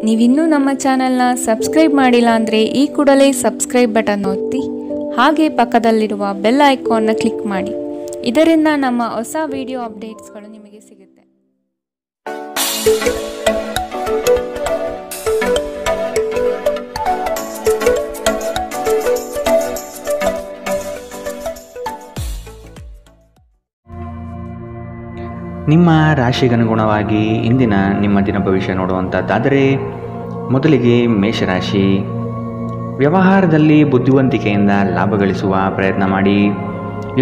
ನೀವಿನ್ನೂ ನಮ್ಮ ಚಾನೆಲ್ನ ಸಬ್ಸ್ಕ್ರೈಬ್ ಮಾಡಿಲ್ಲ ಅಂದರೆ ಈ ಕೂಡಲೇ ಸಬ್ಸ್ಕ್ರೈಬ್ ಬಟನ್ ಒತ್ತಿ ಹಾಗೆ ಪಕ್ಕದಲ್ಲಿರುವ ಬೆಲ್ ಐಕಾನ್ನ ಕ್ಲಿಕ್ ಮಾಡಿ. ಇದರಿಂದ ನಮ್ಮ ಹೊಸ ವಿಡಿಯೋ ಅಪ್ಡೇಟ್ಸ್ಗಳು ನಿಮಗೆ ಸಿಗುತ್ತೆ. ನಿಮ್ಮ ರಾಶಿಗನುಗುಣವಾಗಿ ಇಂದಿನ ನಿಮ್ಮ ದಿನ ಭವಿಷ್ಯ ನೋಡುವಂಥದ್ದಾದರೆ ಮೊದಲಿಗೆ ಮೇಷರಾಶಿ. ವ್ಯವಹಾರದಲ್ಲಿ ಬುದ್ಧಿವಂತಿಕೆಯಿಂದ ಲಾಭ ಗಳಿಸುವ ಪ್ರಯತ್ನ ಮಾಡಿ.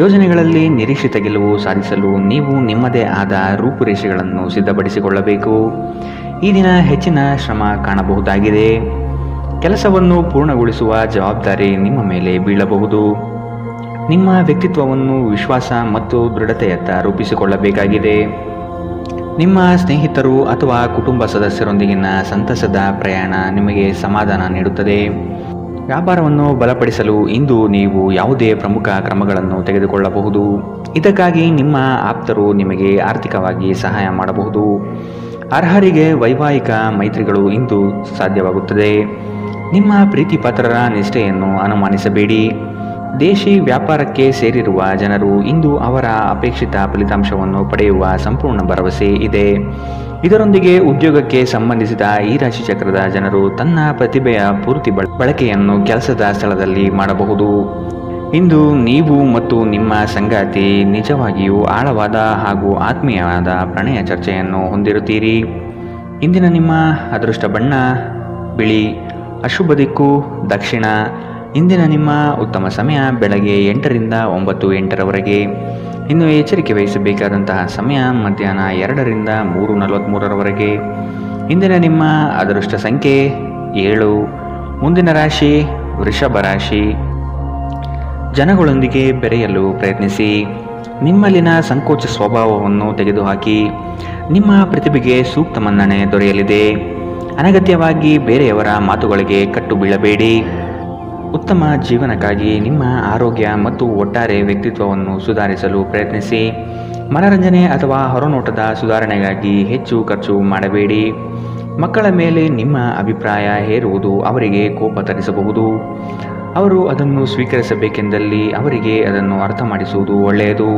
ಯೋಜನೆಗಳಲ್ಲಿ ನಿರೀಕ್ಷಿತ ಗೆಲುವು ಸಾಧಿಸಲು ನೀವು ನಿಮ್ಮದೇ ಆದ ರೂಪುರೇಷೆಗಳನ್ನು ಸಿದ್ಧಪಡಿಸಿಕೊಳ್ಳಬೇಕು. ಈ ದಿನ ಹೆಚ್ಚಿನ ಶ್ರಮ ಕಾಣಬಹುದಾಗಿದೆ. ಕೆಲಸವನ್ನು ಪೂರ್ಣಗೊಳಿಸುವ ಜವಾಬ್ದಾರಿ ನಿಮ್ಮ ಮೇಲೆ ಬೀಳಬಹುದು. ನಿಮ್ಮ ವ್ಯಕ್ತಿತ್ವವನ್ನು ವಿಶ್ವಾಸ ಮತ್ತು ದೃಢತೆಯತ್ತ ರೂಪಿಸಿಕೊಳ್ಳಬೇಕಾಗಿದೆ. ನಿಮ್ಮ ಸ್ನೇಹಿತರು ಅಥವಾ ಕುಟುಂಬ ಸದಸ್ಯರೊಂದಿಗಿನ ಸಂತಸದ ಪ್ರಯಾಣ ನಿಮಗೆ ಸಮಾಧಾನ ನೀಡುತ್ತದೆ. ವ್ಯಾಪಾರವನ್ನು ಬಲಪಡಿಸಲು ಇಂದು ನೀವು ಯಾವುದೇ ಪ್ರಮುಖ ಕ್ರಮಗಳನ್ನು ತೆಗೆದುಕೊಳ್ಳಬಹುದು. ಇದಕ್ಕಾಗಿ ನಿಮ್ಮ ಆಪ್ತರು ನಿಮಗೆ ಆರ್ಥಿಕವಾಗಿ ಸಹಾಯ ಮಾಡಬಹುದು. ಅರ್ಹರಿಗೆ ವೈವಾಹಿಕ ಮೈತ್ರಿಗಳು ಇಂದು ಸಾಧ್ಯವಾಗುತ್ತದೆ. ನಿಮ್ಮ ಪ್ರೀತಿ ಪಾತ್ರರ ನಿಷ್ಠೆಯನ್ನು ಅನುಮಾನಿಸಬೇಡಿ. ದೇಶಿ ವ್ಯಾಪಾರಕ್ಕೆ ಸೇರಿರುವ ಜನರು ಇಂದು ಅವರ ಅಪೇಕ್ಷಿತ ಫಲಿತಾಂಶವನ್ನು ಪಡೆಯುವ ಸಂಪೂರ್ಣ ಭರವಸೆ ಇದೆ. ಇದರೊಂದಿಗೆ ಉದ್ಯೋಗಕ್ಕೆ ಸಂಬಂಧಿಸಿದ ಈ ರಾಶಿಚಕ್ರದ ಜನರು ತನ್ನ ಪ್ರತಿಭೆಯ ಪೂರ್ತಿ ಬಳಕೆಯನ್ನು ಕೆಲಸದ ಸ್ಥಳದಲ್ಲಿ ಮಾಡಬಹುದು. ಇಂದು ನೀವು ಮತ್ತು ನಿಮ್ಮ ಸಂಗಾತಿ ನಿಜವಾಗಿಯೂ ಆಳವಾದ ಹಾಗೂ ಆತ್ಮೀಯವಾದ ಪ್ರಣಯ ಚರ್ಚೆಯನ್ನು ಹೊಂದಿರುತ್ತೀರಿ. ಇಂದಿನ ನಿಮ್ಮ ಅದೃಷ್ಟ ಬಣ್ಣ ಬಿಳಿ. ಅಶುಭ ದಿಕ್ಕು ದಕ್ಷಿಣ. ಇಂದಿನ ನಿಮ್ಮ ಉತ್ತಮ ಸಮಯ ಬೆಳಗ್ಗೆ 8ರಿಂದ 9:08ರವರೆಗೆ. ಇನ್ನು ಎಚ್ಚರಿಕೆ ವಹಿಸಬೇಕಾದಂತಹ ಸಮಯ ಮಧ್ಯಾಹ್ನ 2ರಿಂದ 3:43ರವರೆಗೆ. ಇಂದಿನ ನಿಮ್ಮ ಅದೃಷ್ಟ ಸಂಖ್ಯೆ 7. ಮುಂದಿನ ರಾಶಿ ವೃಷಭ ರಾಶಿ. ಜನಗಳೊಂದಿಗೆ ಬೆರೆಯಲು ಪ್ರಯತ್ನಿಸಿ. ನಿಮ್ಮಲ್ಲಿನ ಸಂಕೋಚ ಸ್ವಭಾವವನ್ನು ತೆಗೆದುಹಾಕಿ. ನಿಮ್ಮ ಪ್ರತಿಭೆಗೆ ಸೂಕ್ತ ಮನ್ನಣೆ ದೊರೆಯಲಿದೆ. ಅನಗತ್ಯವಾಗಿ ಬೇರೆಯವರ ಮಾತುಗಳಿಗೆ ಕಟ್ಟು ಬೀಳಬೇಡಿ. ಉತ್ತಮ ಜೀವನಕ್ಕಾಗಿ ನಿಮ್ಮ ಆರೋಗ್ಯ ಮತ್ತು ಒಟ್ಟಾರೆ ವ್ಯಕ್ತಿತ್ವವನ್ನು ಸುಧಾರಿಸಲು ಪ್ರಯತ್ನಿಸಿ. ಮನರಂಜನೆ ಅಥವಾ ಹೊರನೋಟದ ಸುಧಾರಣೆಗಾಗಿ ಹೆಚ್ಚು ಖರ್ಚು ಮಾಡಬೇಡಿ. ಮಕ್ಕಳ ಮೇಲೆ ನಿಮ್ಮ ಅಭಿಪ್ರಾಯ ಹೇರುವುದು ಅವರಿಗೆ ಕೋಪ ತರಿಸಬಹುದು. ಅವರು ಅದನ್ನು ಸ್ವೀಕರಿಸಬೇಕೆಂದಲ್ಲಿ ಅವರಿಗೆ ಅದನ್ನು ಅರ್ಥ ಮಾಡಿಸುವುದು ಒಳ್ಳೆಯದು.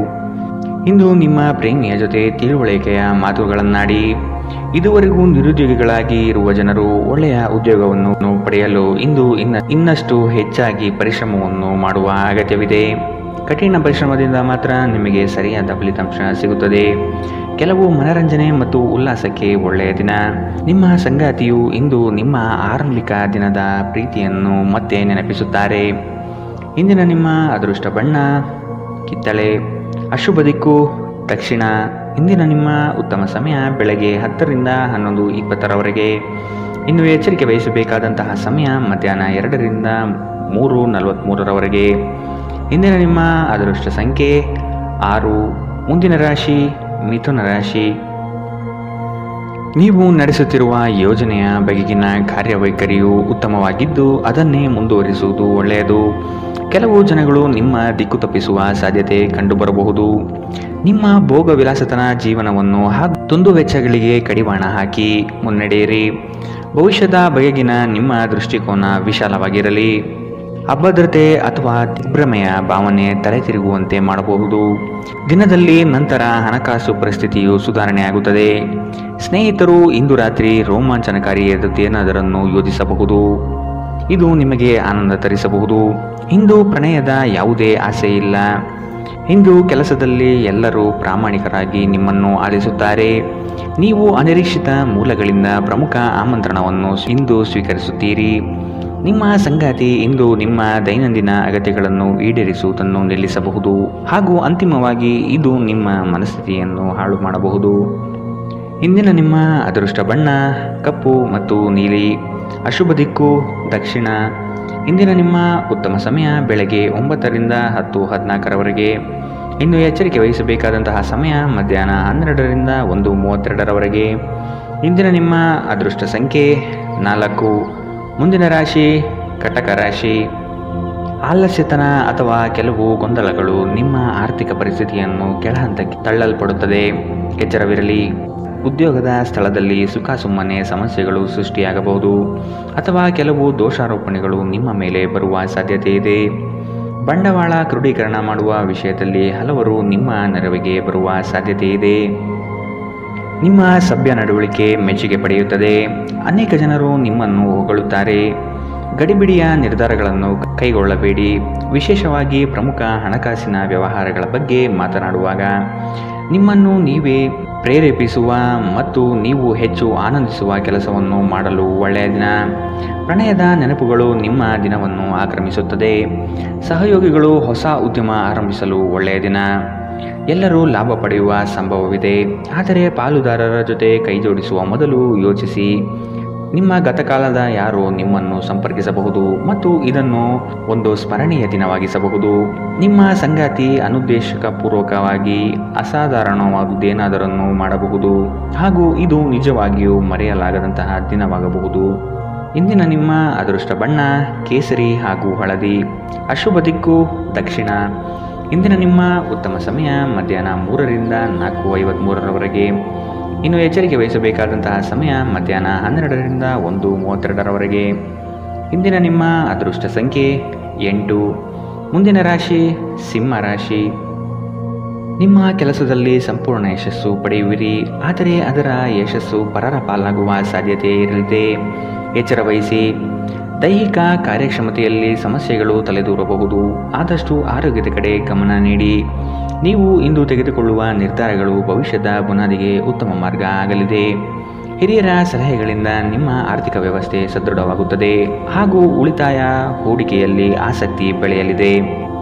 ಇಂದು ನಿಮ್ಮ ಪ್ರೇಮಿಯ ಜೊತೆ ತಿಳುವಳಿಕೆಯ ಮಾತುಗಳನ್ನಾಡಿ. ಇದುವರೆಗೂ ನಿರುದ್ಯೋಗಿಗಳಾಗಿ ಇರುವ ಜನರು ಒಳ್ಳೆಯ ಉದ್ಯೋಗವನ್ನು ಪಡೆಯಲು ಇಂದು ಇನ್ನಷ್ಟು ಹೆಚ್ಚಾಗಿ ಪರಿಶ್ರಮವನ್ನು ಮಾಡುವ ಅಗತ್ಯವಿದೆ. ಕಠಿಣ ಪರಿಶ್ರಮದಿಂದ ಮಾತ್ರ ನಿಮಗೆ ಸರಿಯಾದ ಫಲಿತಾಂಶ ಸಿಗುತ್ತದೆ. ಕೆಲವು ಮನರಂಜನೆ ಮತ್ತು ಉಲ್ಲಾಸಕ್ಕೆ ಒಳ್ಳೆಯ ದಿನ. ನಿಮ್ಮ ಸಂಗಾತಿಯು ಇಂದು ನಿಮ್ಮ ಆರಂಭಿಕ ದಿನದ ಪ್ರೀತಿಯನ್ನು ಮತ್ತೆ ನೆನಪಿಸುತ್ತಾರೆ. ಇಂದಿನ ನಿಮ್ಮ ಅದೃಷ್ಟ ಬಣ್ಣ ಕಿತ್ತಳೆ. ಅಶುಭ ದಿಕ್ಕು ದಕ್ಷಿಣ. ಇಂದಿನ ನಿಮ್ಮ ಉತ್ತಮ ಸಮಯ ಬೆಳಗ್ಗೆ 10ರಿಂದ 11:20ರವರೆಗೆ. ಇನ್ನು ಎಚ್ಚರಿಕೆ ವಹಿಸಬೇಕಾದಂತಹ ಸಮಯ ಮಧ್ಯಾಹ್ನ 2ರಿಂದ 3:43ರವರೆಗೆ. ಇಂದಿನ ನಿಮ್ಮ ಅದೃಷ್ಟ ಸಂಖ್ಯೆ 6. ಮುಂದಿನ ರಾಶಿ ಮಿಥುನ ರಾಶಿ. ನೀವು ನಡೆಸುತ್ತಿರುವ ಯೋಜನೆಯ ಬಗೆಗಿನ ಕಾರ್ಯವೈಖರಿಯು ಉತ್ತಮವಾಗಿದ್ದು ಅದನ್ನೇ ಮುಂದುವರಿಸುವುದು ಒಳ್ಳೆಯದು. ಕೆಲವು ಜನಗಳು ನಿಮ್ಮ ದಿಕ್ಕು ತಪ್ಪಿಸುವ ಸಾಧ್ಯತೆ ಕಂಡುಬರಬಹುದು. ನಿಮ್ಮ ಭೋಗ ವಿಲಾಸತನ ಜೀವನವನ್ನು ಹಾಗೂ ದುಂದುವೆಚ್ಚಗಳಿಗೆ ಕಡಿವಾಣ ಹಾಕಿ ಮುನ್ನಡೆಯಿರಿ. ಭವಿಷ್ಯದ ಬಗೆಗಿನ ನಿಮ್ಮ ದೃಷ್ಟಿಕೋನ ವಿಶಾಲವಾಗಿರಲಿ. ಅಭದ್ರತೆ ಅಥವಾ ದಿಗ್ಭ್ರಮೆಯ ಭಾವನೆ ತಲೆ ತಿರುಗುವಂತೆ ಮಾಡಬಹುದು. ದಿನದಲ್ಲಿ ನಂತರ ಹಣಕಾಸು ಪರಿಸ್ಥಿತಿಯು ಸುಧಾರಣೆಯಾಗುತ್ತದೆ. ಸ್ನೇಹಿತರು ಇಂದು ರಾತ್ರಿ ರೋಮಾಂಚನಕಾರಿಯಾದದ್ದೇನಾದರನ್ನು ಯೋಜಿಸಬಹುದು. ಇದು ನಿಮಗೆ ಆನಂದ ತರಿಸಬಹುದು. ಇಂದು ಪ್ರಣಯದ ಯಾವುದೇ ಆಸೆ ಇಲ್ಲ. ಇಂದು ಕೆಲಸದಲ್ಲಿ ಎಲ್ಲರೂ ಪ್ರಾಮಾಣಿಕರಾಗಿ ನಿಮ್ಮನ್ನು ಆಲಿಸುತ್ತಾರೆ. ನೀವು ಅನಿರೀಕ್ಷಿತ ಮೂಲಗಳಿಂದ ಪ್ರಮುಖ ಆಮಂತ್ರಣವನ್ನು ಇಂದು ಸ್ವೀಕರಿಸುತ್ತೀರಿ. ನಿಮ್ಮ ಸಂಗಾತಿ ಇಂದು ನಿಮ್ಮ ದೈನಂದಿನ ಅಗತ್ಯಗಳನ್ನು ಈಡೇರಿಸುವುದನ್ನು ನಿಲ್ಲಿಸಬಹುದು ಹಾಗೂ ಅಂತಿಮವಾಗಿ ಇದು ನಿಮ್ಮ ಮನಸ್ಥಿತಿಯನ್ನು ಹಾಳು ಮಾಡಬಹುದು. ಇಂದಿನ ನಿಮ್ಮ ಅದೃಷ್ಟ ಬಣ್ಣ ಕಪ್ಪು ಮತ್ತು ನೀಲಿ. ಅಶುಭ ದಿಕ್ಕು ದಕ್ಷಿಣ. ಇಂದಿನ ನಿಮ್ಮ ಉತ್ತಮ ಸಮಯ ಬೆಳಗ್ಗೆ 9ರಿಂದ 10:14ರವರೆಗೆ. ಇನ್ನು ಎಚ್ಚರಿಕೆ ವಹಿಸಬೇಕಾದಂತಹ ಸಮಯ ಮಧ್ಯಾಹ್ನ 12ರಿಂದ 1:32ರವರೆಗೆ. ಇಂದಿನ ನಿಮ್ಮ ಅದೃಷ್ಟ ಸಂಖ್ಯೆ 4. ಮುಂದಿನ ರಾಶಿ ಕಟಕ ರಾಶಿ. ಆಲಸ್ಯತನ ಅಥವಾ ಕೆಲವು ಗೊಂದಲಗಳು ನಿಮ್ಮ ಆರ್ಥಿಕ ಪರಿಸ್ಥಿತಿಯನ್ನು ಕೆಳಹಂತಕ್ಕೆ ತಳ್ಳಲ್ಪಡುತ್ತದೆ. ಎಚ್ಚರವಿರಲಿ. ಉದ್ಯೋಗದ ಸ್ಥಳದಲ್ಲಿ ಸುಮ್ಮನೆ ಸಮಸ್ಯೆಗಳು ಸೃಷ್ಟಿಯಾಗಬಹುದು ಅಥವಾ ಕೆಲವು ದೋಷಾರೋಪಣೆಗಳು ನಿಮ್ಮ ಮೇಲೆ ಬರುವ ಸಾಧ್ಯತೆ ಇದೆ. ಬಂಡವಾಳ ಕ್ರೋಢೀಕರಣ ಮಾಡುವ ವಿಷಯದಲ್ಲಿ ಹಲವರು ನಿಮ್ಮ ನೆರವಿಗೆ ಬರುವ ಸಾಧ್ಯತೆ ಇದೆ. ನಿಮ್ಮ ಸಭ್ಯ ನಡವಳಿಕೆ ಮೆಚ್ಚುಗೆ ಪಡೆಯುತ್ತದೆ. ಅನೇಕ ಜನರು ನಿಮ್ಮನ್ನು ಹೊಗಳುತ್ತಾರೆ. ಗಡಿಬಿಡಿಯ ನಿರ್ಧಾರಗಳನ್ನು ಕೈಗೊಳ್ಳಬೇಡಿ, ವಿಶೇಷವಾಗಿ ಪ್ರಮುಖ ಹಣಕಾಸಿನ ವ್ಯವಹಾರಗಳ ಬಗ್ಗೆ ಮಾತನಾಡುವಾಗ. ನಿಮ್ಮನ್ನು ನೀವೇ ಪ್ರೇರೇಪಿಸುವ ಮತ್ತು ನೀವು ಹೆಚ್ಚು ಆನಂದಿಸುವ ಕೆಲಸವನ್ನು ಮಾಡಲು ಒಳ್ಳೆಯ ದಿನ. ಪ್ರಣಯದ ನೆನಪುಗಳು ನಿಮ್ಮ ದಿನವನ್ನು ಆಕ್ರಮಿಸುತ್ತದೆ. ಸಹಯೋಗಿಗಳು ಹೊಸ ಉದ್ಯಮ ಆರಂಭಿಸಲು ಒಳ್ಳೆಯ ದಿನ. ಎಲ್ಲರೂ ಲಾಭ ಪಡೆಯುವ ಸಂಭವವಿದೆ, ಆದರೆ ಪಾಲುದಾರರ ಜೊತೆ ಕೈಜೋಡಿಸುವ ಮೊದಲು ಯೋಚಿಸಿ. ನಿಮ್ಮ ಗತಕಾಲದ ಯಾರೋ ನಿಮ್ಮನ್ನು ಸಂಪರ್ಕಿಸಬಹುದು ಮತ್ತು ಇದನ್ನು ಒಂದು ಸ್ಮರಣೀಯ ದಿನವಾಗಿಸಬಹುದು. ನಿಮ್ಮ ಸಂಗಾತಿ ಅನುದ್ದೇಶಪೂರ್ವಕವಾಗಿ ಅಸಾಧಾರಣವಾದುದೇನಾದರನ್ನು ಮಾಡಬಹುದು ಹಾಗೂ ಇದು ನಿಜವಾಗಿಯೂ ಮರೆಯಲಾಗದಂತಹ ದಿನವಾಗಬಹುದು. ಇಂದಿನ ನಿಮ್ಮ ಅದೃಷ್ಟ ಬಣ್ಣ ಕೇಸರಿ ಹಾಗೂ ಹಳದಿ. ಅಶುಭ ದಿಕ್ಕು ದಕ್ಷಿಣ. ಇಂದಿನ ನಿಮ್ಮ ಉತ್ತಮ ಸಮಯ ಮಧ್ಯಾಹ್ನ 3ರಿಂದ 4:53ರವರೆಗೆ. ಇನ್ನು ಎಚ್ಚರಿಕೆ ವಹಿಸಬೇಕಾದಂತಹ ಸಮಯ ಮಧ್ಯಾಹ್ನ 12ರಿಂದ 1:32ರವರೆಗೆ. ಇಂದಿನ ನಿಮ್ಮ ಅದೃಷ್ಟ ಸಂಖ್ಯೆ 8. ಮುಂದಿನ ರಾಶಿ ಸಿಂಹ ರಾಶಿ. ನಿಮ್ಮ ಕೆಲಸದಲ್ಲಿ ಸಂಪೂರ್ಣ ಯಶಸ್ಸು ಪಡೆಯುವಿರಿ, ಆದರೆ ಅದರ ಯಶಸ್ಸು ಪರರ ಪಾಲಾಗುವ ಸಾಧ್ಯತೆ ಇರಲಿದೆ. ಎಚ್ಚರ ವಹಿಸಿ. ದೈಹಿಕ ಕಾರ್ಯಕ್ಷಮತೆಯಲ್ಲಿ ಸಮಸ್ಯೆಗಳು ತಲೆದೂರಬಹುದು. ಆದಷ್ಟು ಆರೋಗ್ಯದ ಕಡೆ ಗಮನ ನೀಡಿ. ನೀವು ಇಂದು ತೆಗೆದುಕೊಳ್ಳುವ ನಿರ್ಧಾರಗಳು ಭವಿಷ್ಯದ ಬುನಾದಿಗೆ ಉತ್ತಮ ಮಾರ್ಗ ಆಗಲಿದೆ. ಹಿರಿಯರ ಸಲಹೆಗಳಿಂದ ನಿಮ್ಮ ಆರ್ಥಿಕ ವ್ಯವಸ್ಥೆ ಸದೃಢವಾಗುತ್ತದೆ ಹಾಗೂ ಉಳಿತಾಯ ಹೂಡಿಕೆಯಲ್ಲಿ ಆಸಕ್ತಿ ಬೆಳೆಯಲಿದೆ.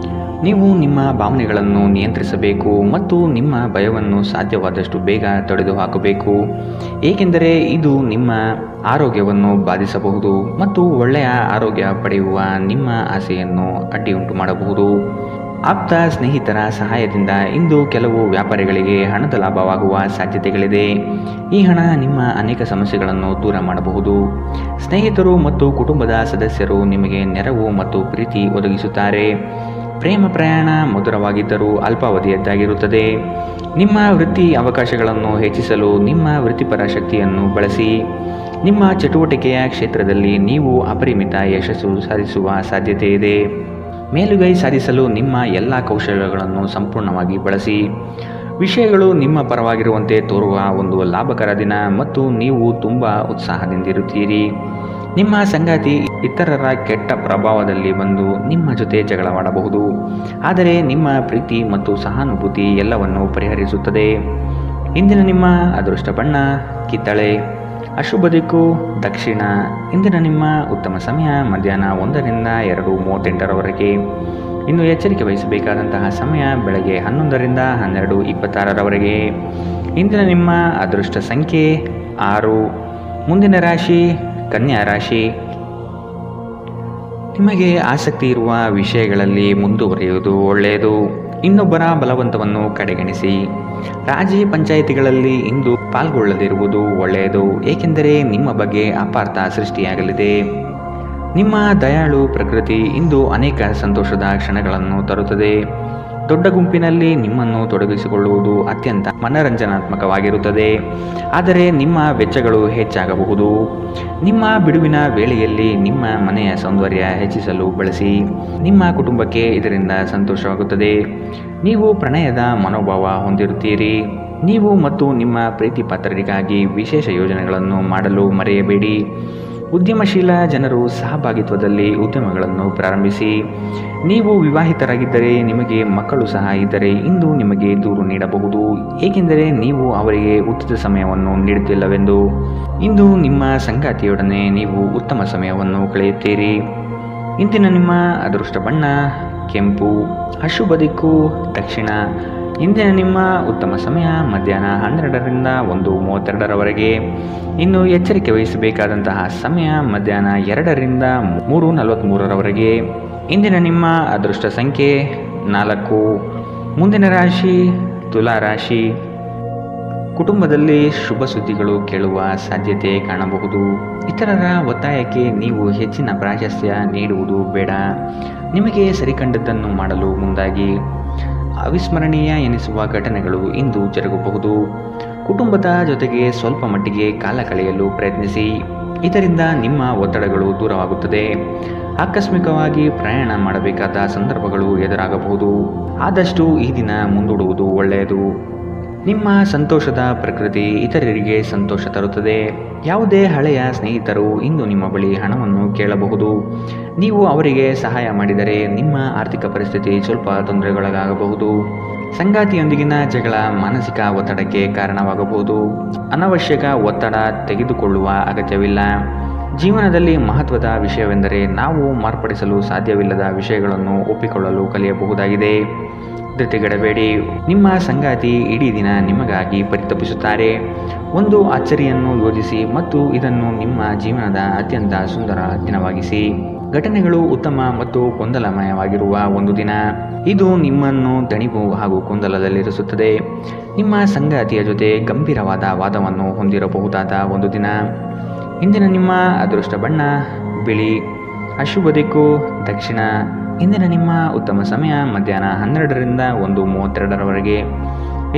ನೀವು ನಿಮ್ಮ ಭಾವನೆಗಳನ್ನು ನಿಯಂತ್ರಿಸಬೇಕು ಮತ್ತು ನಿಮ್ಮ ಭಯವನ್ನು ಸಾಧ್ಯವಾದಷ್ಟು ಬೇಗ ತೊಡೆದುಹಾಕಬೇಕು, ಏಕೆಂದರೆ ಇದು ನಿಮ್ಮ ಆರೋಗ್ಯವನ್ನು ಬಾಧಿಸಬಹುದು ಮತ್ತು ಒಳ್ಳೆಯ ಆರೋಗ್ಯ ಪಡೆಯುವ ನಿಮ್ಮ ಆಸೆಯನ್ನು ಅಡ್ಡಿಯುಂಟು ಮಾಡಬಹುದು. ಆಪ್ತ ಸ್ನೇಹಿತರ ಸಹಾಯದಿಂದ ಇಂದು ಕೆಲವು ವ್ಯಾಪಾರಿಗಳಿಗೆ ಹಣದ ಲಾಭವಾಗುವ ಸಾಧ್ಯತೆಗಳಿದೆ. ಈ ಹಣ ನಿಮ್ಮ ಅನೇಕ ಸಮಸ್ಯೆಗಳನ್ನು ದೂರ ಮಾಡಬಹುದು. ಸ್ನೇಹಿತರು ಮತ್ತು ಕುಟುಂಬದ ಸದಸ್ಯರು ನಿಮಗೆ ನೆರವು ಮತ್ತು ಪ್ರೀತಿ ಒದಗಿಸುತ್ತಾರೆ. ಪ್ರೇಮ ಪ್ರಯಾಣ ಮಧುರವಾಗಿದ್ದರೂ ಅಲ್ಪಾವಧಿಯದ್ದಾಗಿರುತ್ತದೆ. ನಿಮ್ಮ ವೃತ್ತಿ ಅವಕಾಶಗಳನ್ನು ಹೆಚ್ಚಿಸಲು ನಿಮ್ಮ ವೃತ್ತಿಪರ ಶಕ್ತಿಯನ್ನು ಬಳಸಿ. ನಿಮ್ಮ ಚಟುವಟಿಕೆಯ ಕ್ಷೇತ್ರದಲ್ಲಿ ನೀವು ಅಪರಿಮಿತ ಯಶಸ್ಸು ಸಾಧಿಸುವ ಸಾಧ್ಯತೆ ಇದೆ. ಮೇಲುಗೈ ಸಾಧಿಸಲು ನಿಮ್ಮ ಎಲ್ಲ ಕೌಶಲ್ಯಗಳನ್ನು ಸಂಪೂರ್ಣವಾಗಿ ಬಳಸಿ. ವಿಷಯಗಳು ನಿಮ್ಮ ಪರವಾಗಿರುವಂತೆ ತೋರುವ ಒಂದು ಲಾಭಕರ ದಿನ ಮತ್ತು ನೀವು ತುಂಬ ಉತ್ಸಾಹದಿಂದಿರುತ್ತೀರಿ. ನಿಮ್ಮ ಸಂಗಾತಿ ಇತರರ ಕೆಟ್ಟ ಪ್ರಭಾವದಲ್ಲಿ ಬಂದು ನಿಮ್ಮ ಜೊತೆ ಜಗಳವಾಡಬಹುದು, ಆದರೆ ನಿಮ್ಮ ಪ್ರೀತಿ ಮತ್ತು ಸಹಾನುಭೂತಿ ಎಲ್ಲವನ್ನು ಪರಿಹರಿಸುತ್ತದೆ. ಇಂದಿನ ನಿಮ್ಮ ಅದೃಷ್ಟ ಬಣ್ಣ ಕಿತ್ತಳೆ. ಅಶುಭ ದಿಕ್ಕು ದಕ್ಷಿಣ. ಇಂದಿನ ನಿಮ್ಮ ಉತ್ತಮ ಸಮಯ ಮಧ್ಯಾಹ್ನ 1ರಿಂದ 2:38ರವರೆಗೆ. ಇನ್ನು ಎಚ್ಚರಿಕೆ ವಹಿಸಬೇಕಾದಂತಹ ಸಮಯ ಬೆಳಗ್ಗೆ 11ರಿಂದ 12:26ರವರೆಗೆ. ಇಂದಿನ ನಿಮ್ಮ ಅದೃಷ್ಟ ಸಂಖ್ಯೆ 6. ಮುಂದಿನ ರಾಶಿ ಕನ್ಯಾ ರಾಶಿ. ನಿಮಗೆ ಆಸಕ್ತಿ ಇರುವ ವಿಷಯಗಳಲ್ಲಿ ಮುಂದುವರಿಯುವುದು ಒಳ್ಳೆಯದು. ಇನ್ನೊಬ್ಬರ ಬಲವಂತವನ್ನು ಕಡೆಗಣಿಸಿ. ರಾಜಿ ಪಂಚಾಯಿತಿಗಳಲ್ಲಿ ಇಂದು ಪಾಲ್ಗೊಳ್ಳದಿರುವುದು ಒಳ್ಳೆಯದು, ಏಕೆಂದರೆ ನಿಮ್ಮ ಬಗ್ಗೆ ಅಪಾರ್ಥ ಸೃಷ್ಟಿಯಾಗಲಿದೆ. ನಿಮ್ಮ ದಯಾಳು ಪ್ರಕೃತಿ ಇಂದು ಅನೇಕ ಸಂತೋಷದ ಕ್ಷಣಗಳನ್ನು ತರುತ್ತದೆ. ದೊಡ್ಡ ಗುಂಪಿನಲ್ಲಿ ನಿಮ್ಮನ್ನು ತೊಡಗಿಸಿಕೊಳ್ಳುವುದು ಅತ್ಯಂತ ಮನರಂಜನಾತ್ಮಕವಾಗಿರುತ್ತದೆ, ಆದರೆ ನಿಮ್ಮ ವೆಚ್ಚಗಳು ಹೆಚ್ಚಾಗಬಹುದು. ನಿಮ್ಮ ಬಿಡುವಿನ ವೇಳೆಯಲ್ಲಿ ನಿಮ್ಮ ಮನೆಯ ಸೌಂದರ್ಯ ಹೆಚ್ಚಿಸಲು ಬಳಸಿ. ನಿಮ್ಮ ಕುಟುಂಬಕ್ಕೆ ಇದರಿಂದ ಸಂತೋಷವಾಗುತ್ತದೆ. ನೀವು ಪ್ರಣಯದ ಮನೋಭಾವ ಹೊಂದಿರುತ್ತೀರಿ. ನೀವು ಮತ್ತು ನಿಮ್ಮ ಪ್ರೀತಿ ಪಾತ್ರರಿಗಾಗಿ ವಿಶೇಷ ಯೋಜನೆಗಳನ್ನು ಮಾಡಲು ಮರೆಯಬೇಡಿ. ಉದ್ಯಮಶೀಲ ಜನರು ಸಹಭಾಗಿತ್ವದಲ್ಲಿ ಉದ್ಯಮಗಳನ್ನು ಪ್ರಾರಂಭಿಸಿ. ನೀವು ವಿವಾಹಿತರಾಗಿದ್ದರೆ ನಿಮಗೆ ಮಕ್ಕಳು ಸಹ ಇದ್ದರೆ ಇಂದು ನಿಮಗೆ ದೂರು ನೀಡಬಹುದು, ಏಕೆಂದರೆ ನೀವು ಅವರಿಗೆ ಉಚಿತ ಸಮಯವನ್ನು ನೀಡುತ್ತಿಲ್ಲವೆಂದು. ಇಂದು ನಿಮ್ಮ ಸಂಗಾತಿಯೊಡನೆ ನೀವು ಉತ್ತಮ ಸಮಯವನ್ನು ಕಳೆಯುತ್ತೀರಿ. ಇಂದಿನ ನಿಮ್ಮ ಅದೃಷ್ಟ ಬಣ್ಣ ಕೆಂಪು. ಅಶುಭ ದಿಕ್ಕು ದಕ್ಷಿಣ. ಇಂದಿನ ನಿಮ್ಮ ಉತ್ತಮ ಸಮಯ ಮಧ್ಯಾಹ್ನ 12ರಿಂದ 1:32ರವರೆಗೆ. ಇನ್ನು ಎಚ್ಚರಿಕೆ ವಹಿಸಬೇಕಾದಂತಹ ಸಮಯ ಮಧ್ಯಾಹ್ನ 2ರಿಂದ 3:43ರವರೆಗೆ. ಇಂದಿನ ನಿಮ್ಮ ಅದೃಷ್ಟ ಸಂಖ್ಯೆ 4. ಮುಂದಿನ ರಾಶಿ ತುಲಾ ರಾಶಿ. ಕುಟುಂಬದಲ್ಲಿ ಶುಭ ಸುದ್ದಿಗಳು ಕೇಳುವ ಸಾಧ್ಯತೆ ಕಾಣಬಹುದು. ಇತರರ ಒತ್ತಾಯಕ್ಕೆ ನೀವು ಹೆಚ್ಚಿನ ಪ್ರಾಶಸ್ತ್ಯ ನೀಡುವುದು ಬೇಡ. ನಿಮಗೆ ಸರಿಕಂಡದ್ದನ್ನು ಮಾಡಲು ಮುಂದಾಗಿ. ಅವಿಸ್ಮರಣೀಯ ಎನಿಸುವ ಘಟನೆಗಳು ಇಂದು ಜರುಗಬಹುದು. ಕುಟುಂಬದ ಜೊತೆಗೆ ಸ್ವಲ್ಪ ಮಟ್ಟಿಗೆ ಕಾಲ ಕಳೆಯಲು ಪ್ರಯತ್ನಿಸಿ. ಇದರಿಂದ ನಿಮ್ಮ ಒತ್ತಡಗಳು ದೂರವಾಗುತ್ತದೆ. ಆಕಸ್ಮಿಕವಾಗಿ ಪ್ರಯಾಣ ಮಾಡಬೇಕಾದ ಸಂದರ್ಭಗಳು ಎದುರಾಗಬಹುದು. ಆದಷ್ಟು ಈ ದಿನ ಮುಂದೂಡುವುದು ಒಳ್ಳೆಯದು. ನಿಮ್ಮ ಸಂತೋಷದ ಪ್ರಕೃತಿ ಇತರರಿಗೆ ಸಂತೋಷ ತರುತ್ತದೆ. ಯಾವುದೇ ಹಳೆಯ ಸ್ನೇಹಿತರು ಇಂದು ನಿಮ್ಮ ಬಳಿ ಹಣವನ್ನು ಕೇಳಬಹುದು. ನೀವು ಅವರಿಗೆ ಸಹಾಯ ಮಾಡಿದರೆ ನಿಮ್ಮ ಆರ್ಥಿಕ ಪರಿಸ್ಥಿತಿ ಸ್ವಲ್ಪ ತೊಂದರೆಗೊಳಗಾಗಬಹುದು. ಸಂಗಾತಿಯೊಂದಿಗಿನ ಜಗಳ ಮಾನಸಿಕ ಒತ್ತಡಕ್ಕೆ ಕಾರಣವಾಗಬಹುದು. ಅನವಶ್ಯಕ ಒತ್ತಡ ತೆಗೆದುಕೊಳ್ಳುವ ಅಗತ್ಯವಿಲ್ಲ. ಜೀವನದಲ್ಲಿ ಮಹತ್ವದ ವಿಷಯವೆಂದರೆ ನಾವು ಮಾರ್ಪಡಿಸಲು ಸಾಧ್ಯವಿಲ್ಲದ ವಿಷಯಗಳನ್ನು ಒಪ್ಪಿಕೊಳ್ಳಲು ಕಲಿಯಬಹುದಾಗಿದೆ. ಧೃತಿಗೆಡಬೇಡಿ. ನಿಮ್ಮ ಸಂಗಾತಿ ಇಡೀ ದಿನ ನಿಮಗಾಗಿ ಪರಿತಪಿಸುತ್ತಾರೆ. ಒಂದು ಅಚ್ಚರಿಯನ್ನು ಯೋಜಿಸಿ ಮತ್ತು ಇದನ್ನು ನಿಮ್ಮ ಜೀವನದ ಅತ್ಯಂತ ಸುಂದರ ದಿನವಾಗಿಸಿ. ಘಟನೆಗಳು ಉತ್ತಮ ಮತ್ತು ಗೊಂದಲಮಯವಾಗಿರುವ ಒಂದು ದಿನ. ಇದು ನಿಮ್ಮನ್ನು ದಣಿವು ಹಾಗೂ ಗೊಂದಲದಲ್ಲಿರಿಸುತ್ತದೆ. ನಿಮ್ಮ ಸಂಗಾತಿಯ ಜೊತೆ ಗಂಭೀರವಾದ ವಾದವನ್ನು ಹೊಂದಿರಬಹುದಾದ ಒಂದು ದಿನ. ಇಂದಿನ ನಿಮ್ಮ ಅದೃಷ್ಟ ಬಣ್ಣ ಬಿಳಿ. ಅಶುಭ ದಿಕ್ಕು ದಕ್ಷಿಣ. ಇಂದಿನ ನಿಮ್ಮ ಉತ್ತಮ ಸಮಯ ಮಧ್ಯಾಹ್ನ 12ರಿಂದ 1:32ರವರೆಗೆ.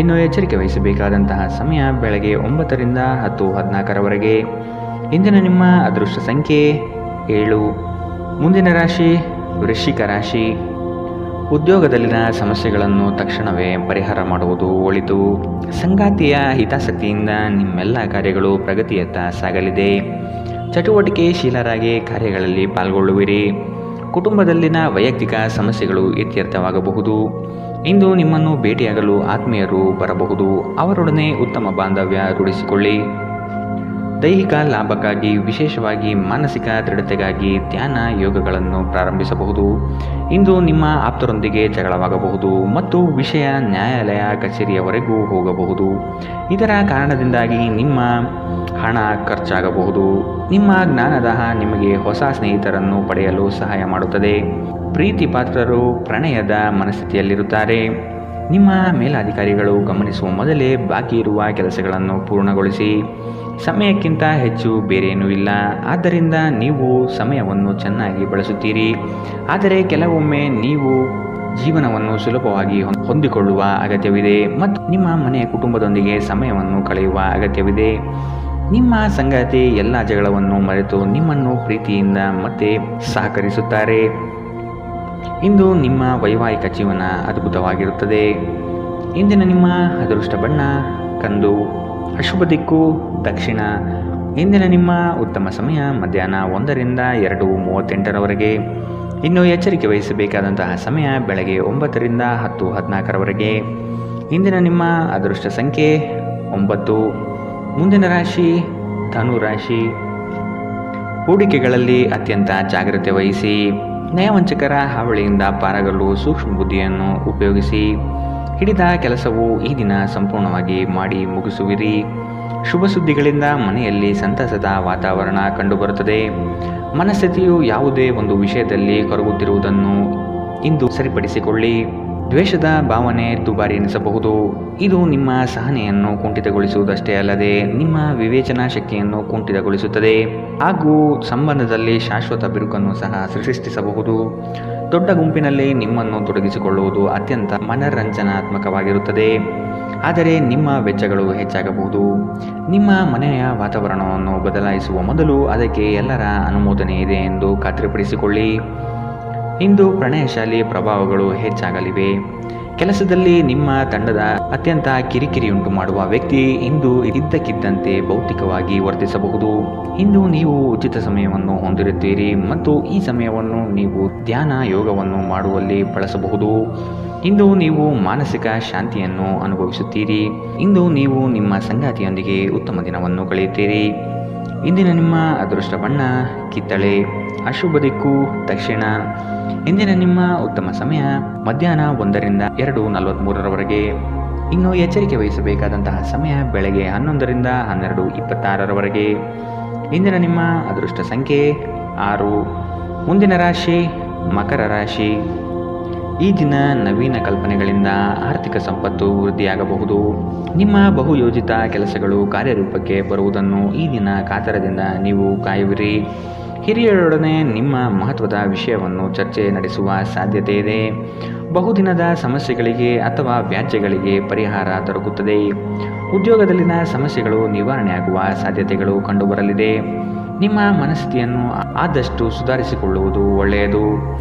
ಇನ್ನು ಎಚ್ಚರಿಕೆ ವಹಿಸಬೇಕಾದಂತಹ ಸಮಯ ಬೆಳಗ್ಗೆ 9ರಿಂದ 10:14ರವರೆಗೆ. ಇಂದಿನ ನಿಮ್ಮ ಅದೃಷ್ಟ ಸಂಖ್ಯೆ 7. ಮುಂದಿನ ರಾಶಿ ವೃಶ್ಚಿಕ ರಾಶಿ. ಉದ್ಯೋಗದಲ್ಲಿನ ಸಮಸ್ಯೆಗಳನ್ನು ತಕ್ಷಣವೇ ಪರಿಹಾರ ಮಾಡುವುದು ಒಳಿತು. ಸಂಗಾತಿಯ ಹಿತಾಸಕ್ತಿಯಿಂದ ನಿಮ್ಮೆಲ್ಲ ಕಾರ್ಯಗಳು ಪ್ರಗತಿಯತ್ತ ಸಾಗಲಿದೆ. ಚಟುವಟಿಕೆಶೀಲರಾಗಿ ಕಾರ್ಯಗಳಲ್ಲಿ ಪಾಲ್ಗೊಳ್ಳುವಿರಿ. ಕುಟುಂಬದಲ್ಲಿನ ವೈಯಕ್ತಿಕ ಸಮಸ್ಯೆಗಳು ಇತ್ಯರ್ಥವಾಗಬಹುದು. ಇಂದು ನಿಮ್ಮನ್ನು ಭೇಟಿಯಾಗಲು ಆತ್ಮೀಯರು ಬರಬಹುದು. ಅವರೊಡನೆ ಉತ್ತಮ ಬಾಂಧವ್ಯ ರೂಢಿಸಿಕೊಳ್ಳಿ. ದೈಹಿಕ ಲಾಭಕ್ಕಾಗಿ ವಿಶೇಷವಾಗಿ ಮಾನಸಿಕ ದೃಢತೆಗಾಗಿ ಧ್ಯಾನ ಯೋಗಗಳನ್ನು ಪ್ರಾರಂಭಿಸಬಹುದು. ಇಂದು ನಿಮ್ಮ ಆಪ್ತರೊಂದಿಗೆ ಜಗಳವಾಗಬಹುದು ಮತ್ತು ವಿಷಯ ನ್ಯಾಯಾಲಯ ಕಚೇರಿಯವರೆಗೂ ಹೋಗಬಹುದು. ಇದರ ಕಾರಣದಿಂದಾಗಿ ನಿಮ್ಮ ಹಣ ಖರ್ಚಾಗಬಹುದು. ನಿಮ್ಮ ಜ್ಞಾನದಾಹ ನಿಮಗೆ ಹೊಸ ಸ್ನೇಹಿತರನ್ನು ಪಡೆಯಲು ಸಹಾಯ ಮಾಡುತ್ತದೆ. ಪ್ರೀತಿ ಪಾತ್ರರು ಪ್ರಣಯದ ಮನಸ್ಥಿತಿಯಲ್ಲಿರುತ್ತಾರೆ. ನಿಮ್ಮ ಮೇಲಾಧಿಕಾರಿಗಳು ಗಮನಿಸುವ ಮೊದಲೇ ಬಾಕಿ ಇರುವ ಕೆಲಸಗಳನ್ನು ಪೂರ್ಣಗೊಳಿಸಿ. ಸಮಯಕ್ಕಿಂತ ಹೆಚ್ಚು ಬೇರೇನೂ ಇಲ್ಲ. ಆದ್ದರಿಂದ ನೀವು ಸಮಯವನ್ನು ಚೆನ್ನಾಗಿ ಬಳಸುತ್ತೀರಿ. ಆದರೆ ಕೆಲವೊಮ್ಮೆ ನೀವು ಜೀವನವನ್ನು ಸುಲಭವಾಗಿ ಹೊಂದಿಕೊಳ್ಳುವ ಅಗತ್ಯವಿದೆ ಮತ್ತು ನಿಮ್ಮ ಮನೆಯ ಕುಟುಂಬದೊಂದಿಗೆ ಸಮಯವನ್ನು ಕಳೆಯುವ ಅಗತ್ಯವಿದೆ. ನಿಮ್ಮ ಸಂಗಾತಿ ಎಲ್ಲ ಜಗಳವನ್ನು ಮರೆತು ನಿಮ್ಮನ್ನು ಪ್ರೀತಿಯಿಂದ ಮತ್ತೆ ಸಹಕರಿಸುತ್ತಾರೆ. ಇಂದು ನಿಮ್ಮ ವೈವಾಹಿಕ ಜೀವನ ಅದ್ಭುತವಾಗಿರುತ್ತದೆ. ಇಂದಿನ ನಿಮ್ಮ ಅದೃಷ್ಟ ಬಣ್ಣ ಕಂದು. ಅಶುಭ ದಿಕ್ಕು ದಕ್ಷಿಣ. ಇಂದಿನ ನಿಮ್ಮ ಉತ್ತಮ ಸಮಯ ಮಧ್ಯಾಹ್ನ 1ರಿಂದ 2:38ರವರೆಗೆ. ಇನ್ನು ಎಚ್ಚರಿಕೆ ವಹಿಸಬೇಕಾದಂತಹ ಸಮಯ ಬೆಳಗ್ಗೆ 9ರಿಂದ 10:14ರವರೆಗೆ. ಇಂದಿನ ನಿಮ್ಮ ಅದೃಷ್ಟ ಸಂಖ್ಯೆ 9. ಮುಂದಿನ ರಾಶಿ ಧನು ರಾಶಿ. ಹೂಡಿಕೆಗಳಲ್ಲಿ ಅತ್ಯಂತ ಜಾಗ್ರತೆ ವಹಿಸಿ. ನಯವಂಚಕರ ಹಾವಳಿಯಿಂದ ಪಾರಾಗಲು ಸೂಕ್ಷ್ಮ ಬುದ್ಧಿಯನ್ನು ಉಪಯೋಗಿಸಿ. ಹಿಡಿದ ಕೆಲಸವು ಈ ದಿನ ಸಂಪೂರ್ಣವಾಗಿ ಮಾಡಿ ಮುಗಿಸುವಿರಿ. ಶುಭ ಸುದ್ದಿಗಳಿಂದ ಮನೆಯಲ್ಲಿ ಸಂತಸದ ವಾತಾವರಣ ಕಂಡುಬರುತ್ತದೆ. ಮನಸ್ಥಿತಿಯು ಯಾವುದೇ ಒಂದು ವಿಷಯದಲ್ಲಿ ಕೊರಗುತ್ತಿರುವುದನ್ನು ಇಂದು ಸರಿಪಡಿಸಿಕೊಳ್ಳಿ. ದ್ವೇಷದ ಭಾವನೆ ದುಬಾರಿ ಎನಿಸಬಹುದು. ಇದು ನಿಮ್ಮ ಸಹನೆಯನ್ನು ಕುಂಠಿತಗೊಳಿಸುವುದಷ್ಟೇ ಅಲ್ಲದೆ ನಿಮ್ಮ ವಿವೇಚನಾ ಶಕ್ತಿಯನ್ನು ಕುಂಠಿತಗೊಳಿಸುತ್ತದೆ ಹಾಗೂ ಸಂಬಂಧದಲ್ಲಿ ಶಾಶ್ವತ ಬಿರುಕನ್ನು ಸಹ ಸೃಷ್ಟಿಸಬಹುದು. ದೊಡ್ಡ ಗುಂಪಿನಲ್ಲಿ ನಿಮ್ಮನ್ನು ತೊಡಗಿಸಿಕೊಳ್ಳುವುದು ಅತ್ಯಂತ ಮನರಂಜನಾತ್ಮಕವಾಗಿರುತ್ತದೆ. ಆದರೆ ನಿಮ್ಮ ವೆಚ್ಚಗಳು ಹೆಚ್ಚಾಗಬಹುದು. ನಿಮ್ಮ ಮನೆಯ ವಾತಾವರಣವನ್ನು ಬದಲಾಯಿಸುವ ಮೊದಲು ಅದಕ್ಕೆ ಎಲ್ಲರ ಅನುಮೋದನೆ ಇದೆ ಎಂದು ಖಾತ್ರಿಪಡಿಸಿಕೊಳ್ಳಿ. ಇಂದು ಪ್ರಣಯಶಾಲಿ ಪ್ರಭಾವಗಳು ಹೆಚ್ಚಾಗಲಿವೆ. ಕೆಲಸದಲ್ಲಿ ನಿಮ್ಮ ತಂಡದ ಅತ್ಯಂತ ಕಿರಿಕಿರಿಯುಂಟು ಮಾಡುವ ವ್ಯಕ್ತಿ ಇಂದು ಇದ್ದಕ್ಕಿದ್ದಂತೆ ಭೌತಿಕವಾಗಿ ವರ್ತಿಸಬಹುದು. ಇಂದು ನೀವು ಉಚಿತ ಸಮಯವನ್ನು ಹೊಂದಿರುತ್ತೀರಿ ಮತ್ತು ಈ ಸಮಯವನ್ನು ನೀವು ಧ್ಯಾನ ಯೋಗವನ್ನು ಮಾಡುವಲ್ಲಿ ಬಳಸಬಹುದು. ಇಂದು ನೀವು ಮಾನಸಿಕ ಶಾಂತಿಯನ್ನು ಅನುಭವಿಸುತ್ತೀರಿ. ಇಂದು ನೀವು ನಿಮ್ಮ ಸಂಗಾತಿಯೊಂದಿಗೆ ಉತ್ತಮ ದಿನವನ್ನು ಕಳೆಯುತ್ತೀರಿ. ಇಂದಿನ ನಿಮ್ಮ ಅದೃಷ್ಟ ಬಣ್ಣ ಕಿತ್ತಳೆ. ಅಶುಭ ದಿಕ್ಕು ದಕ್ಷಿಣ. ಇಂದಿನ ನಿಮ್ಮ ಉತ್ತಮ ಸಮಯ ಮಧ್ಯಾಹ್ನ 1ರಿಂದ 2:43ರವರೆಗೆ. ಇನ್ನು ಎಚ್ಚರಿಕೆ ವಹಿಸಬೇಕಾದಂತಹ ಸಮಯ ಬೆಳಗ್ಗೆ 11ರಿಂದ 12:26ರವರೆಗೆ. ಇಂದಿನ ನಿಮ್ಮ ಅದೃಷ್ಟ ಸಂಖ್ಯೆ 6. ಮುಂದಿನ ರಾಶಿ ಮಕರ ರಾಶಿ. ಈ ದಿನ ನವೀನ ಕಲ್ಪನೆಗಳಿಂದ ಆರ್ಥಿಕ ಸಂಪತ್ತು ವೃದ್ಧಿಯಾಗಬಹುದು. ನಿಮ್ಮ ಬಹುಯೋಜಿತ ಕೆಲಸಗಳು ಕಾರ್ಯರೂಪಕ್ಕೆ ಬರುವುದನ್ನು ಈ ದಿನ ಕಾತರದಿಂದ ನೀವು ಕಾಯುವಿರಿ. ಹಿರಿಯರೊಡನೆ ನಿಮ್ಮ ಮಹತ್ವದ ವಿಷಯವನ್ನು ಚರ್ಚೆ ನಡೆಸುವ ಸಾಧ್ಯತೆ ಇದೆ. ಬಹುದಿನದ ಸಮಸ್ಯೆಗಳಿಗೆ ಅಥವಾ ವ್ಯಾಜ್ಯಗಳಿಗೆ ಪರಿಹಾರ ದೊರಕುತ್ತದೆ. ಉದ್ಯೋಗದಲ್ಲಿನ ಸಮಸ್ಯೆಗಳು ನಿವಾರಣೆಯಾಗುವ ಸಾಧ್ಯತೆಗಳು ಕಂಡುಬರಲಿದೆ. ನಿಮ್ಮ ಮನಸ್ಥಿತಿಯನ್ನು ಆದಷ್ಟು ಸುಧಾರಿಸಿಕೊಳ್ಳುವುದು ಒಳ್ಳೆಯದು.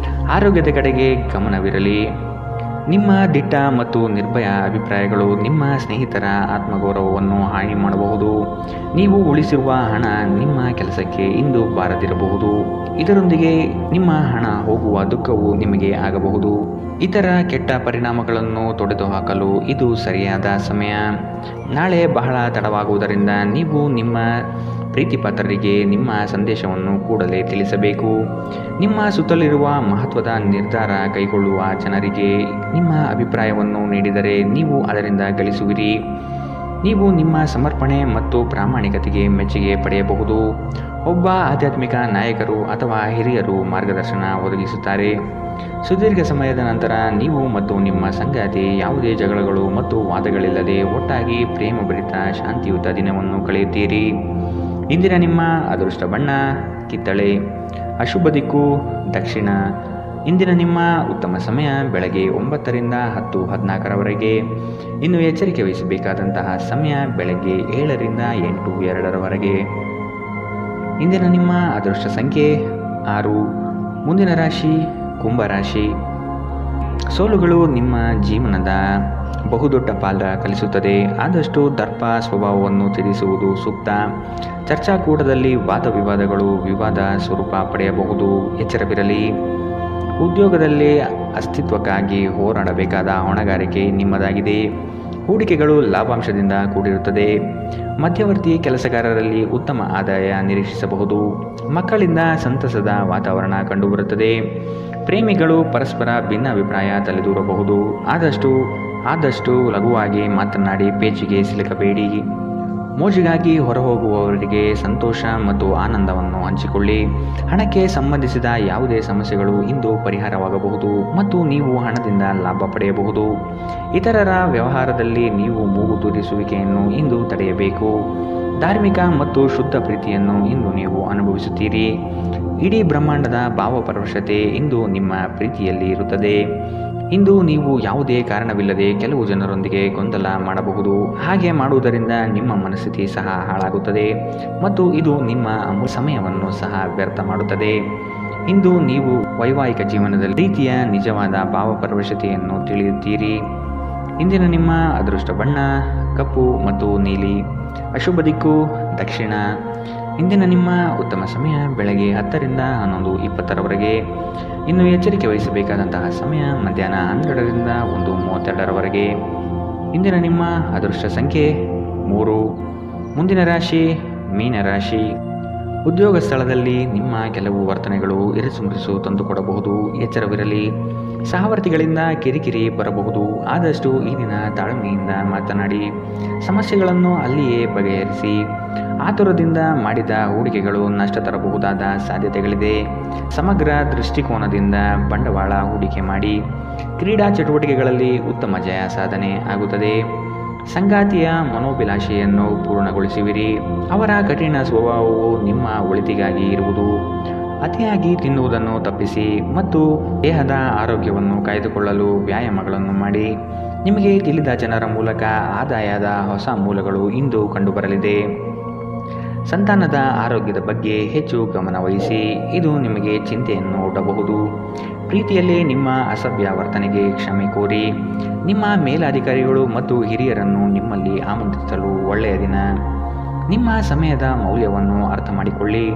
ಆರೋಗ್ಯದ ಕಡೆಗೆ ಗಮನವಿರಲಿ. ನಿಮ್ಮ ದಿಟ್ಟ ಮತ್ತು ನಿರ್ಭಯ ಅಭಿಪ್ರಾಯಗಳು ನಿಮ್ಮ ಸ್ನೇಹಿತರ ಆತ್ಮಗೌರವವನ್ನು ಹಾನಿ ಮಾಡಬಹುದು. ನೀವು ಉಳಿಸಿರುವ ಹಣ ನಿಮ್ಮ ಕೆಲಸಕ್ಕೆ ಇಂದು ಬಾರದಿರಬಹುದು. ಇದರೊಂದಿಗೆ ನಿಮ್ಮ ಹಣ ಹೋಗುವ ದುಃಖವು ನಿಮಗೆ ಆಗಬಹುದು. ಇತರ ಕೆಟ್ಟ ಪರಿಣಾಮಗಳನ್ನು ತೊಡೆದುಹಾಕಲು ಇದು ಸರಿಯಾದ ಸಮಯ. ನಾಳೆ ಬಹಳ ತಡವಾಗುವುದರಿಂದ ನೀವು ನಿಮ್ಮ ಪ್ರೀತಿಪಾತ್ರರಿಗೆ ನಿಮ್ಮ ಸಂದೇಶವನ್ನು ಕೂಡಲೇ ತಿಳಿಸಬೇಕು. ನಿಮ್ಮ ಸುತ್ತಲಿರುವ ಮಹತ್ವದ ನಿರ್ಧಾರ ಕೈಗೊಳ್ಳುವ ಜನರಿಗೆ ನಿಮ್ಮ ಅಭಿಪ್ರಾಯವನ್ನು ನೀಡಿದರೆ ನೀವು ಅದರಿಂದ ಗಳಿಸುವಿರಿ. ನೀವು ನಿಮ್ಮ ಸಮರ್ಪಣೆ ಮತ್ತು ಪ್ರಾಮಾಣಿಕತೆಗೆ ಮೆಚ್ಚುಗೆ ಪಡೆಯಬಹುದು. ಒಬ್ಬ ಆಧ್ಯಾತ್ಮಿಕ ನಾಯಕರು ಅಥವಾ ಹಿರಿಯರು ಮಾರ್ಗದರ್ಶನ ಒದಗಿಸುತ್ತಾರೆ. ಸುದೀರ್ಘ ಸಮಯದ ನಂತರ ನೀವು ಮತ್ತು ನಿಮ್ಮ ಸಂಗಾತಿ ಯಾವುದೇ ಜಗಳಗಳು ಮತ್ತು ವಾದಗಳಿಲ್ಲದೆ ಒಟ್ಟಾಗಿ ಪ್ರೇಮಭರಿತ ಶಾಂತಿಯುತ ದಿನವನ್ನು ಕಳೆಯುತ್ತೀರಿ. ಇಂದಿನ ನಿಮ್ಮ ಅದೃಷ್ಟ ಬಣ್ಣ ಕಿತ್ತಳೆ. ಅಶುಭ ದಿಕ್ಕು ದಕ್ಷಿಣ. ಇಂದಿನ ನಿಮ್ಮ ಉತ್ತಮ ಸಮಯ ಬೆಳಗ್ಗೆ 9ರಿಂದ 10:14 ಇನ್ನು ಎಚ್ಚರಿಕೆ ವಹಿಸಬೇಕಾದಂತಹ ಸಮಯ ಬೆಳಗ್ಗೆ 7ರಿಂದ 8:02. ಇಂದಿನ ನಿಮ್ಮ ಅದೃಷ್ಟ ಸಂಖ್ಯೆ 6. ಮುಂದಿನ ರಾಶಿ ಕುಂಭರಾಶಿ. ಸೋಲುಗಳು ನಿಮ್ಮ ಜೀವನದ ಬಹುದೊಡ್ಡ ಪಾತ್ರ ಕಲಿಸುತ್ತದೆ. ಆದಷ್ಟು ದರ್ಪ ಸ್ವಭಾವವನ್ನು ತ್ಯಜಿಸುವುದು ಸೂಕ್ತ. ಚರ್ಚಾಕೂಟದಲ್ಲಿ ವಾದವಿವಾದಗಳು ವಿವಾದ ಸ್ವರೂಪ ಪಡೆಯಬಹುದು. ಎಚ್ಚರವಿರಲಿ. ಉದ್ಯೋಗದಲ್ಲಿ ಅಸ್ತಿತ್ವಕ್ಕಾಗಿ ಹೋರಾಡಬೇಕಾದ ಹೊಣೆಗಾರಿಕೆ ನಿಮ್ಮದಾಗಿದೆ. ಹೂಡಿಕೆಗಳು ಲಾಭಾಂಶದಿಂದ ಕೂಡಿರುತ್ತದೆ. ಮಧ್ಯವರ್ತಿ ಕೆಲಸಗಾರರಲ್ಲಿ ಉತ್ತಮ ಆದಾಯ ನಿರೀಕ್ಷಿಸಬಹುದು. ಮಕ್ಕಳಿಂದ ಸಂತಸದ ವಾತಾವರಣ ಕಂಡುಬರುತ್ತದೆ. ಪ್ರೇಮಿಗಳು ಪರಸ್ಪರ ಭಿನ್ನಾಭಿಪ್ರಾಯ ತಲೆದೂರಬಹುದು. ಆದಷ್ಟು ಲಘುವಾಗಿ ಮಾತನಾಡಿ ಪೇಚಿಗೆ ಸಿಲುಕಬೇಡಿ. ಮೋಜಿಗಾಗಿ ಹೊರಹೋಗುವವರಿಗೆ ಸಂತೋಷ ಮತ್ತು ಆನಂದವನ್ನು ಹಂಚಿಕೊಳ್ಳಿ. ಹಣಕ್ಕೆ ಸಂಬಂಧಿಸಿದ ಯಾವುದೇ ಸಮಸ್ಯೆಗಳು ಇಂದು ಪರಿಹಾರವಾಗಬಹುದು ಮತ್ತು ನೀವು ಹಣದಿಂದ ಲಾಭ ಪಡೆಯಬಹುದು. ಇತರರ ವ್ಯವಹಾರದಲ್ಲಿ ನೀವು ಮೂಗು ತೂರಿಸುವಿಕೆಯನ್ನು ಇಂದು ತಡೆಯಬೇಕು. ಧಾರ್ಮಿಕ ಮತ್ತು ಶುದ್ಧ ಪ್ರೀತಿಯನ್ನು ಇಂದು ನೀವು ಅನುಭವಿಸುತ್ತೀರಿ. ಇಡೀ ಬ್ರಹ್ಮಾಂಡದ ಭಾವಪರವಶತೆ ಇಂದು ನಿಮ್ಮ ಪ್ರೀತಿಯಲ್ಲಿ ಇರುತ್ತದೆ. ಇಂದು ನೀವು ಯಾವುದೇ ಕಾರಣವಿಲ್ಲದೆ ಕೆಲವು ಜನರೊಂದಿಗೆ ಗೊಂದಲ ಮಾಡಬಹುದು. ಹಾಗೆ ಮಾಡುವುದರಿಂದ ನಿಮ್ಮ ಮನಸ್ಥಿತಿ ಸಹ ಹಾಳಾಗುತ್ತದೆ ಮತ್ತು ಇದು ನಿಮ್ಮ ಅಮೂಲ್ಯ ಸಮಯವನ್ನು ಸಹ ವ್ಯರ್ಥ ಮಾಡುತ್ತದೆ. ಇಂದು ನೀವು ವೈವಾಹಿಕ ಜೀವನದಲ್ಲಿ ರೀತಿಯ ನಿಜವಾದ ಭಾವಪರವಶತೆಯನ್ನು ತಿಳಿಯುತ್ತೀರಿ. ಇಂದಿನ ನಿಮ್ಮ ಅದೃಷ್ಟ ಬಣ್ಣ ಕಪ್ಪು ಮತ್ತು ನೀಲಿ. ಅಶುಭ ದಿಕ್ಕು ದಕ್ಷಿಣ. ಇಂದಿನ ನಿಮ್ಮ ಉತ್ತಮ ಸಮಯ ಬೆಳಗ್ಗೆ 10ರಿಂದ 11:20. ಇನ್ನು ಎಚ್ಚರಿಕೆ ವಹಿಸಬೇಕಾದಂತಹ ಸಮಯ ಮಧ್ಯಾಹ್ನ 12ರಿಂದ 1:32. ಇಂದಿನ ನಿಮ್ಮ ಅದೃಷ್ಟ ಸಂಖ್ಯೆ 3. ಮುಂದಿನ ರಾಶಿ ಮೀನರಾಶಿ. ಉದ್ಯೋಗ ಸ್ಥಳದಲ್ಲಿ ನಿಮ್ಮ ಕೆಲವು ವರ್ತನೆಗಳು ಇರಿಸುಮುರಿಸು ತಂದುಕೊಡಬಹುದು. ಎಚ್ಚರವಿರಲಿ. ಸಹವರ್ತಿಗಳಿಂದ ಕಿರಿಕಿರಿ ಬರಬಹುದು. ಆದಷ್ಟು ಈ ದಿನ ತಾಳ್ಮೆಯಿಂದ ಮಾತನಾಡಿ ಸಮಸ್ಯೆಗಳನ್ನು ಅಲ್ಲಿಯೇ ಬಗೆಹರಿಸಿ. ಆತುರದಿಂದ ಮಾಡಿದ ಹೂಡಿಕೆಗಳು ನಷ್ಟ ತರಬಹುದಾದ ಸಾಧ್ಯತೆಗಳಿದೆ. ಸಮಗ್ರ ದೃಷ್ಟಿಕೋನದಿಂದ ಬಂಡವಾಳ ಹೂಡಿಕೆ ಮಾಡಿ. ಕ್ರೀಡಾ ಚಟುವಟಿಕೆಗಳಲ್ಲಿ ಉತ್ತಮ ಜಯ ಸಾಧನೆ ಆಗುತ್ತದೆ. ಸಂಗಾತಿಯ ಮನೋಭಿಲಾಷೆಯನ್ನು ಪೂರ್ಣಗೊಳಿಸುವಿರಿ. ಅವರ ಕಠಿಣ ಸ್ವಭಾವವು ನಿಮ್ಮ ಒಳಿತಿಗಾಗಿ ಇರುವುದು. ಅತಿಯಾಗಿ ತಿನ್ನುವುದನ್ನು ತಪ್ಪಿಸಿ ಮತ್ತು ದೇಹದ ಆರೋಗ್ಯವನ್ನು ಕಾಯ್ದುಕೊಳ್ಳಲು ವ್ಯಾಯಾಮಗಳನ್ನು ಮಾಡಿ. ನಿಮಗೆ ತಿಳಿದ ಜನರ ಮೂಲಕ ಆದಾಯದ ಹೊಸ ಮೂಲಗಳು ಇಂದು ಕಂಡುಬರಲಿದೆ. ಸಂತಾನದ ಆರೋಗ್ಯದ ಬಗ್ಗೆ ಹೆಚ್ಚು ಗಮನ ವಹಿಸಿ. ಇದು ನಿಮಗೆ ಚಿಂತೆಯನ್ನು ಒಡ್ಡಬಹುದು. ಪ್ರೀತಿಯಲ್ಲಿ ನಿಮ್ಮ ಅಸಭ್ಯ ವರ್ತನೆಗೆ ಕ್ಷಮೆ ಕೋರಿ. ನಿಮ್ಮ ಮೇಲಾಧಿಕಾರಿಗಳು ಮತ್ತು ಹಿರಿಯರನ್ನು ನಿಮ್ಮಲ್ಲಿ ಆಮಂತ್ರಿಸಲು ಒಳ್ಳೆಯ ದಿನ. ನಿಮ್ಮ ಸಮಯದ ಮೌಲ್ಯವನ್ನು ಅರ್ಥ ಮಾಡಿಕೊಳ್ಳಿ.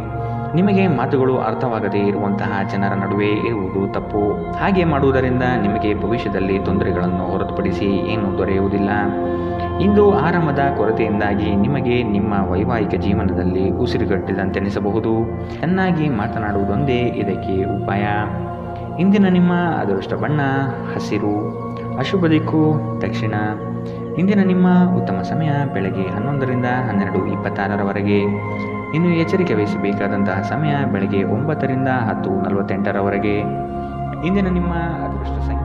ನಿಮಗೆ ಮಾತುಗಳು ಅರ್ಥವಾಗದೇ ಇರುವಂತಹ ಜನರ ನಡುವೆ ಇರುವುದು ತಪ್ಪು. ಹಾಗೆ ಮಾಡುವುದರಿಂದ ನಿಮಗೆ ಭವಿಷ್ಯದಲ್ಲಿ ತೊಂದರೆಗಳನ್ನು ಹೊರತುಪಡಿಸಿ ಏನೂ ದೊರೆಯುವುದಿಲ್ಲ. ಇಂದು ಆರಾಮದ ಕೊರತೆಯಿಂದಾಗಿ ನಿಮಗೆ ನಿಮ್ಮ ವೈವಾಹಿಕ ಜೀವನದಲ್ಲಿ ಉಸಿರುಗಟ್ಟಿದಂತೆನಿಸಬಹುದು. ಚೆನ್ನಾಗಿ ಮಾತನಾಡುವುದೊಂದೇ ಇದಕ್ಕೆ ಉಪಾಯ. ಇಂದಿನ ನಿಮ್ಮ ಅದೃಷ್ಟ ಬಣ್ಣ ಹಸಿರು. ಅಶುಭ ದಿಕ್ಕು ದಕ್ಷಿಣ. ಇಂದಿನ ನಿಮ್ಮ ಉತ್ತಮ ಸಮಯ ಬೆಳಗ್ಗೆ 11ರಿಂದ 12:26. ಇನ್ನು ಎಚ್ಚರಿಕೆ ವಹಿಸಬೇಕಾದಂತಹ ಸಮಯ ಬೆಳಗ್ಗೆ 9ರಿಂದ 10:48. ಇಂದಿನ ನಿಮ್ಮ ಅದೃಷ್ಟ ಸಂಖ್ಯೆ